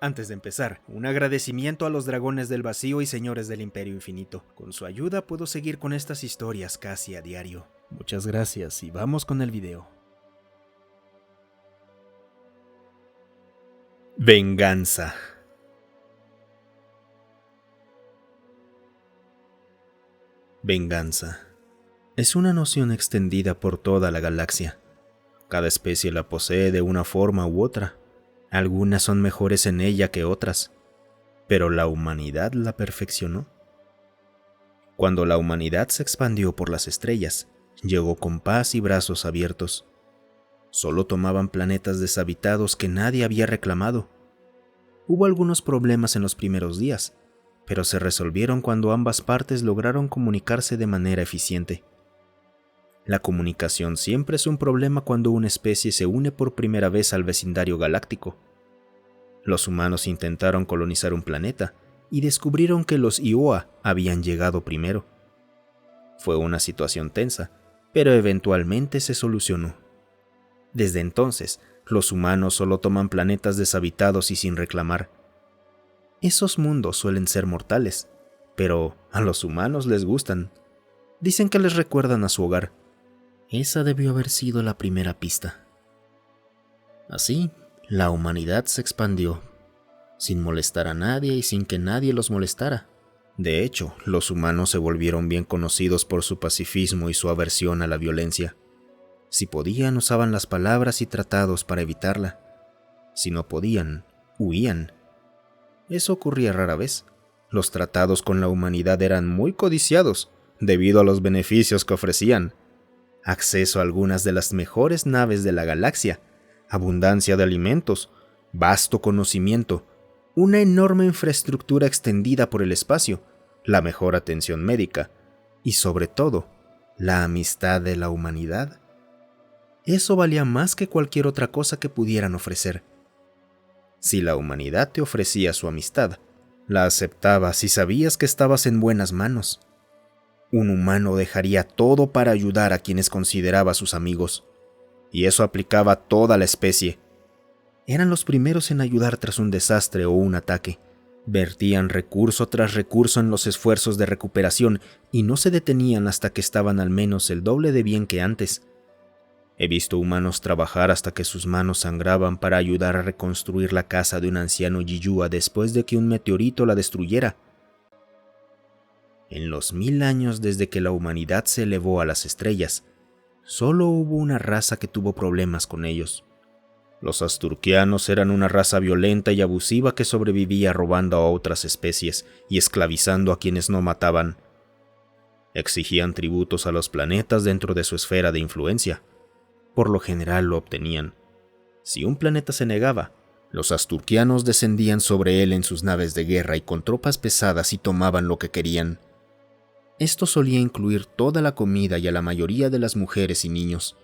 Antes de empezar, un agradecimiento a los dragones del vacío y señores del Imperio Infinito. Con su ayuda puedo seguir con estas historias casi a diario. Muchas gracias y vamos con el video. Venganza. Venganza. Es una noción extendida por toda la galaxia. Cada especie la posee de una forma u otra. Algunas son mejores en ella que otras, pero la humanidad la perfeccionó. Cuando la humanidad se expandió por las estrellas, llegó con paz y brazos abiertos. Solo tomaban planetas deshabitados que nadie había reclamado. Hubo algunos problemas en los primeros días, pero se resolvieron cuando ambas partes lograron comunicarse de manera eficiente. La comunicación siempre es un problema cuando una especie se une por primera vez al vecindario galáctico. Los humanos intentaron colonizar un planeta y descubrieron que los Ioa habían llegado primero. Fue una situación tensa, pero eventualmente se solucionó. Desde entonces, los humanos solo toman planetas deshabitados y sin reclamar. Esos mundos suelen ser mortales, pero a los humanos les gustan. Dicen que les recuerdan a su hogar. Esa debió haber sido la primera pista. Así, la humanidad se expandió, sin molestar a nadie y sin que nadie los molestara. De hecho, los humanos se volvieron bien conocidos por su pacifismo y su aversión a la violencia. Si podían, usaban las palabras y tratados para evitarla. Si no podían, huían. Eso ocurría rara vez. Los tratados con la humanidad eran muy codiciados, debido a los beneficios que ofrecían. Acceso a algunas de las mejores naves de la galaxia, abundancia de alimentos, vasto conocimiento, una enorme infraestructura extendida por el espacio, la mejor atención médica y, sobre todo, la amistad de la humanidad. Eso valía más que cualquier otra cosa que pudieran ofrecer. Si la humanidad te ofrecía su amistad, la aceptabas y sabías que estabas en buenas manos. Un humano dejaría todo para ayudar a quienes consideraba sus amigos, y eso aplicaba a toda la especie. Eran los primeros en ayudar tras un desastre o un ataque. Vertían recurso tras recurso en los esfuerzos de recuperación y no se detenían hasta que estaban al menos el doble de bien que antes. He visto humanos trabajar hasta que sus manos sangraban para ayudar a reconstruir la casa de un anciano Yiyua después de que un meteorito la destruyera. En los 1000 años desde que la humanidad se elevó a las estrellas, solo hubo una raza que tuvo problemas con ellos. Los asturquianos eran una raza violenta y abusiva que sobrevivía robando a otras especies y esclavizando a quienes no mataban. Exigían tributos a los planetas dentro de su esfera de influencia. Por lo general lo obtenían. Si un planeta se negaba, los asturquianos descendían sobre él en sus naves de guerra y con tropas pesadas y tomaban lo que querían. Esto solía incluir toda la comida y a la mayoría de las mujeres y niños.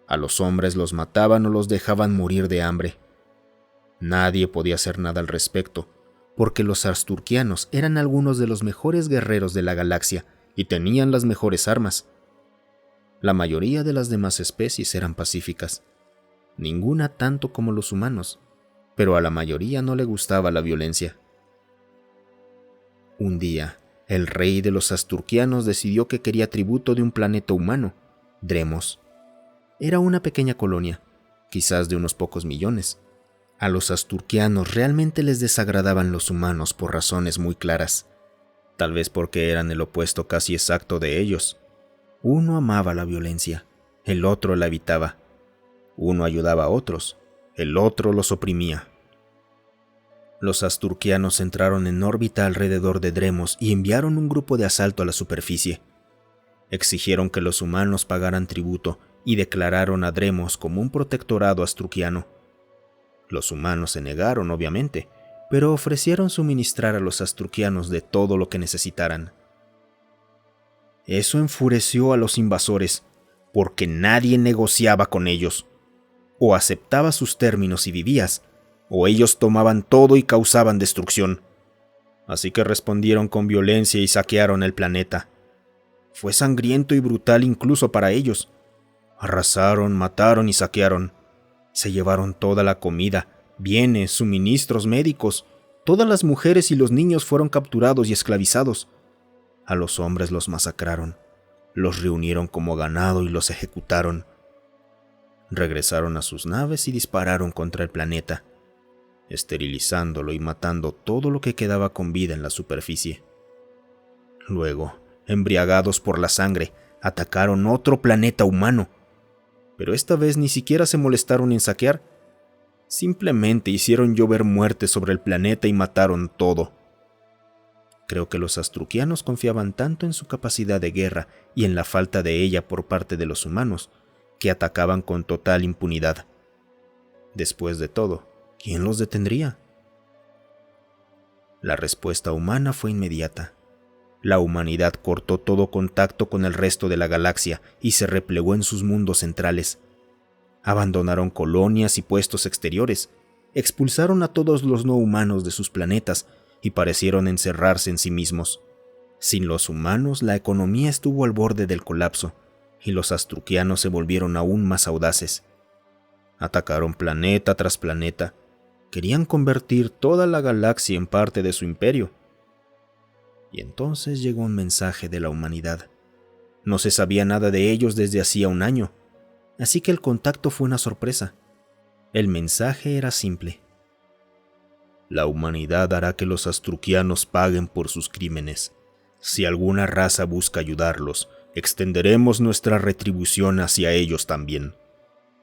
A los hombres los mataban o los dejaban morir de hambre. Nadie podía hacer nada al respecto, porque los asturquianos eran algunos de los mejores guerreros de la galaxia y tenían las mejores armas. La mayoría de las demás especies eran pacíficas, ninguna tanto como los humanos, pero a la mayoría no le gustaba la violencia. Un día, el rey de los asturquianos decidió que quería tributo de un planeta humano, Dremos. Era una pequeña colonia, quizás de unos pocos millones. A los asturquianos realmente les desagradaban los humanos por razones muy claras, tal vez porque eran el opuesto casi exacto de ellos. Uno amaba la violencia, el otro la evitaba. Uno ayudaba a otros, el otro los oprimía. Los asturquianos entraron en órbita alrededor de Dremos y enviaron un grupo de asalto a la superficie. Exigieron que los humanos pagaran tributo y declararon a Dremos como un protectorado asturquiano. Los humanos se negaron, obviamente, pero ofrecieron suministrar a los asturquianos de todo lo que necesitaran. Eso enfureció a los invasores, porque nadie negociaba con ellos. O aceptabas sus términos y vivías, o ellos tomaban todo y causaban destrucción. Así que respondieron con violencia y saquearon el planeta. Fue sangriento y brutal incluso para ellos. Arrasaron, mataron y saquearon. Se llevaron toda la comida, bienes, suministros médicos. Todas las mujeres y los niños fueron capturados y esclavizados. A los hombres los masacraron, los reunieron como ganado y los ejecutaron. Regresaron a sus naves y dispararon contra el planeta, esterilizándolo y matando todo lo que quedaba con vida en la superficie. Luego, embriagados por la sangre, atacaron otro planeta humano, pero esta vez ni siquiera se molestaron en saquear. Simplemente hicieron llover muerte sobre el planeta y mataron todo. Creo que los astruquianos confiaban tanto en su capacidad de guerra y en la falta de ella por parte de los humanos, que atacaban con total impunidad. Después de todo, ¿quién los detendría? La respuesta humana fue inmediata. La humanidad cortó todo contacto con el resto de la galaxia y se replegó en sus mundos centrales. Abandonaron colonias y puestos exteriores, expulsaron a todos los no humanos de sus planetas y parecieron encerrarse en sí mismos. Sin los humanos, la economía estuvo al borde del colapso, y los astruquianos se volvieron aún más audaces. Atacaron planeta tras planeta. Querían convertir toda la galaxia en parte de su imperio. Y entonces llegó un mensaje de la humanidad. No se sabía nada de ellos desde hacía un año, así que el contacto fue una sorpresa. El mensaje era simple. La humanidad hará que los astruquianos paguen por sus crímenes. Si alguna raza busca ayudarlos, extenderemos nuestra retribución hacia ellos también.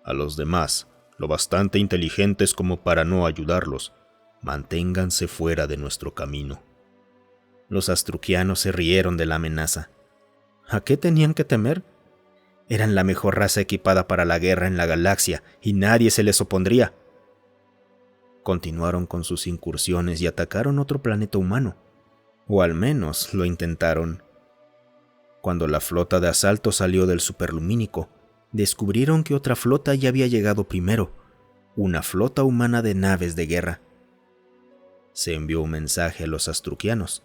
A los demás, lo bastante inteligentes como para no ayudarlos, manténganse fuera de nuestro camino. Los astruquianos se rieron de la amenaza. ¿A qué tenían que temer? Eran la mejor raza equipada para la guerra en la galaxia y nadie se les opondría. Continuaron con sus incursiones y atacaron otro planeta humano, o al menos lo intentaron. Cuando la flota de asalto salió del superlumínico, descubrieron que otra flota ya había llegado primero, una flota humana de naves de guerra. Se envió un mensaje a los astruquianos.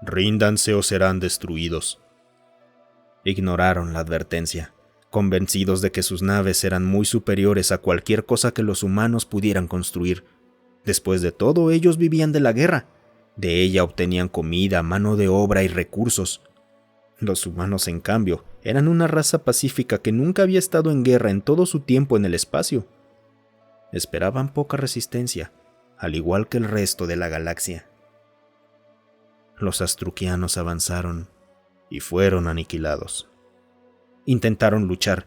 «Ríndanse o serán destruidos». Ignoraron la advertencia, convencidos de que sus naves eran muy superiores a cualquier cosa que los humanos pudieran construir. Después de todo, ellos vivían de la guerra. De ella obtenían comida, mano de obra y recursos. Los humanos, en cambio, eran una raza pacífica que nunca había estado en guerra en todo su tiempo en el espacio. Esperaban poca resistencia, al igual que el resto de la galaxia. Los astruquianos avanzaron y fueron aniquilados. Intentaron luchar,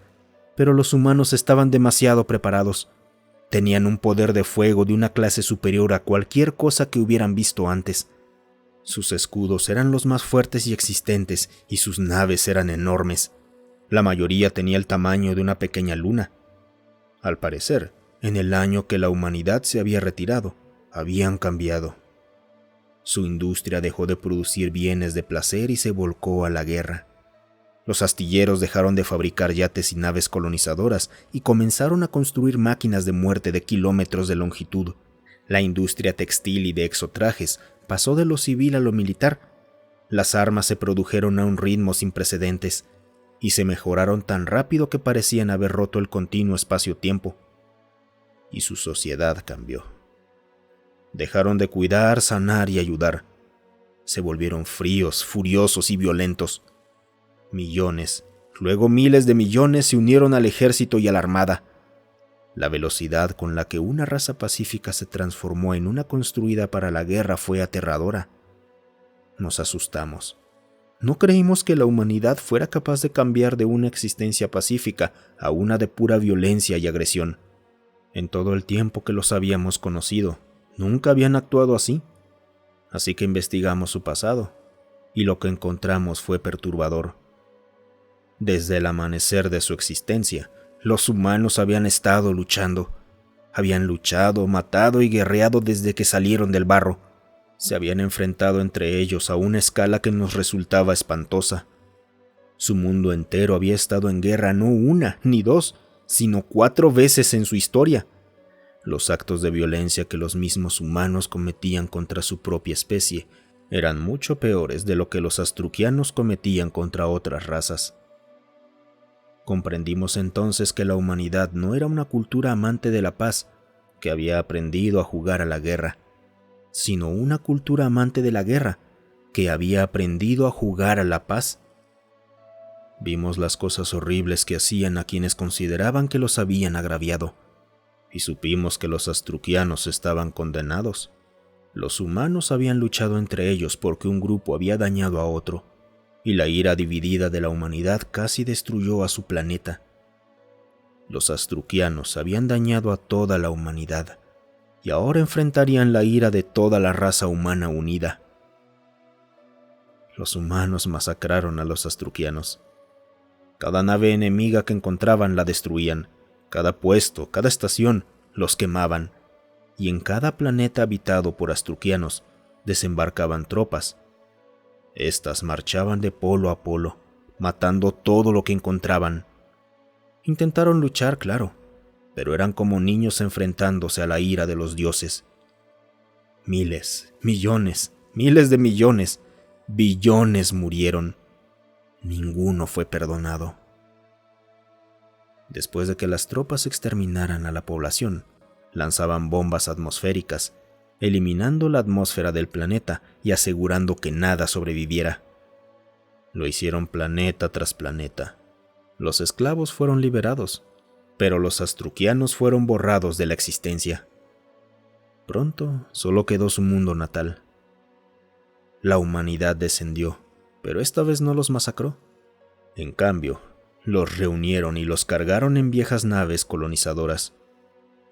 pero los humanos estaban demasiado preparados. Tenían un poder de fuego de una clase superior a cualquier cosa que hubieran visto antes. Sus escudos eran los más fuertes y existentes, y sus naves eran enormes. La mayoría tenía el tamaño de una pequeña luna. Al parecer, en el año que la humanidad se había retirado, habían cambiado. Su industria dejó de producir bienes de placer y se volcó a la guerra. Los astilleros dejaron de fabricar yates y naves colonizadoras y comenzaron a construir máquinas de muerte de kilómetros de longitud. La industria textil y de exotrajes pasó de lo civil a lo militar. Las armas se produjeron a un ritmo sin precedentes y se mejoraron tan rápido que parecían haber roto el continuo espacio-tiempo. Y su sociedad cambió. Dejaron de cuidar, sanar y ayudar. Se volvieron fríos, furiosos y violentos. Millones, luego miles de millones se unieron al ejército y a la armada. La velocidad con la que una raza pacífica se transformó en una construida para la guerra fue aterradora. Nos asustamos. No creímos que la humanidad fuera capaz de cambiar de una existencia pacífica a una de pura violencia y agresión. En todo el tiempo que los habíamos conocido, nunca habían actuado así. Así que investigamos su pasado, y lo que encontramos fue perturbador. Desde el amanecer de su existencia, los humanos habían estado luchando. Habían luchado, matado y guerreado desde que salieron del barro. Se habían enfrentado entre ellos a una escala que nos resultaba espantosa. Su mundo entero había estado en guerra no una ni dos, sino 4 veces en su historia. Los actos de violencia que los mismos humanos cometían contra su propia especie eran mucho peores de lo que los astruquianos cometían contra otras razas. Comprendimos entonces que la humanidad no era una cultura amante de la paz, que había aprendido a jugar a la guerra, sino una cultura amante de la guerra que había aprendido a jugar a la paz. Vimos las cosas horribles que hacían a quienes consideraban que los habían agraviado, y supimos que los astruquianos estaban condenados. Los humanos habían luchado entre ellos porque un grupo había dañado a otro, y la ira dividida de la humanidad casi destruyó a su planeta. Los astruquianos habían dañado a toda la humanidad, y ahora enfrentarían la ira de toda la raza humana unida. Los humanos masacraron a los astruquianos. Cada nave enemiga que encontraban la destruían, cada puesto, cada estación, los quemaban, y en cada planeta habitado por astruquianos desembarcaban tropas. Estas marchaban de polo a polo, matando todo lo que encontraban. Intentaron luchar, claro, pero eran como niños enfrentándose a la ira de los dioses. Miles, millones, miles de millones, billones murieron. Ninguno fue perdonado. Después de que las tropas exterminaran a la población, lanzaban bombas atmosféricas, eliminando la atmósfera del planeta y asegurando que nada sobreviviera. Lo hicieron planeta tras planeta. Los esclavos fueron liberados, pero los astruquianos fueron borrados de la existencia. Pronto solo quedó su mundo natal. La humanidad descendió, pero esta vez no los masacró. En cambio, los reunieron y los cargaron en viejas naves colonizadoras.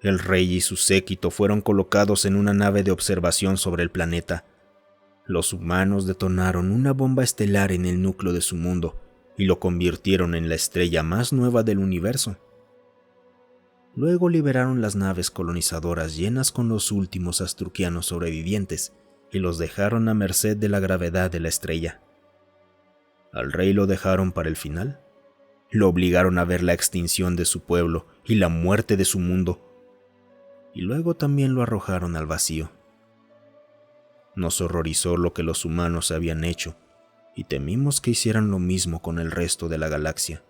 El rey y su séquito fueron colocados en una nave de observación sobre el planeta. Los humanos detonaron una bomba estelar en el núcleo de su mundo y lo convirtieron en la estrella más nueva del universo. Luego liberaron las naves colonizadoras llenas con los últimos astruquianos sobrevivientes y los dejaron a merced de la gravedad de la estrella. Al rey lo dejaron para el final. Lo obligaron a ver la extinción de su pueblo y la muerte de su mundo. Y luego también lo arrojaron al vacío. Nos horrorizó lo que los humanos habían hecho y temimos que hicieran lo mismo con el resto de la galaxia.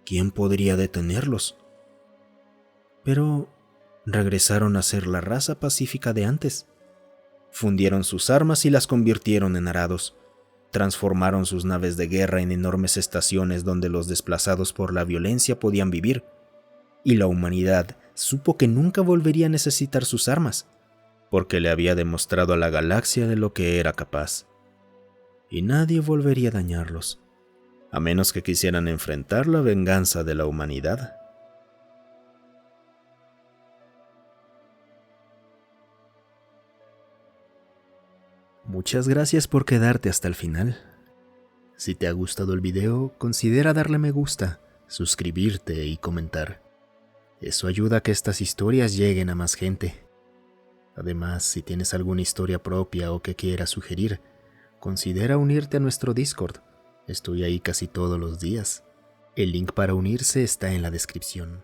¿Quién podría detenerlos? Pero regresaron a ser la raza pacífica de antes. Fundieron sus armas y las convirtieron en arados. Transformaron sus naves de guerra en enormes estaciones donde los desplazados por la violencia podían vivir. Y la humanidad supo que nunca volvería a necesitar sus armas, porque le había demostrado a la galaxia de lo que era capaz. Y nadie volvería a dañarlos, a menos que quisieran enfrentar la venganza de la humanidad. Muchas gracias por quedarte hasta el final. Si te ha gustado el video, considera darle me gusta, suscribirte y comentar. Eso ayuda a que estas historias lleguen a más gente. Además, si tienes alguna historia propia o que quieras sugerir, considera unirte a nuestro Discord. Estoy ahí casi todos los días. El link para unirse está en la descripción.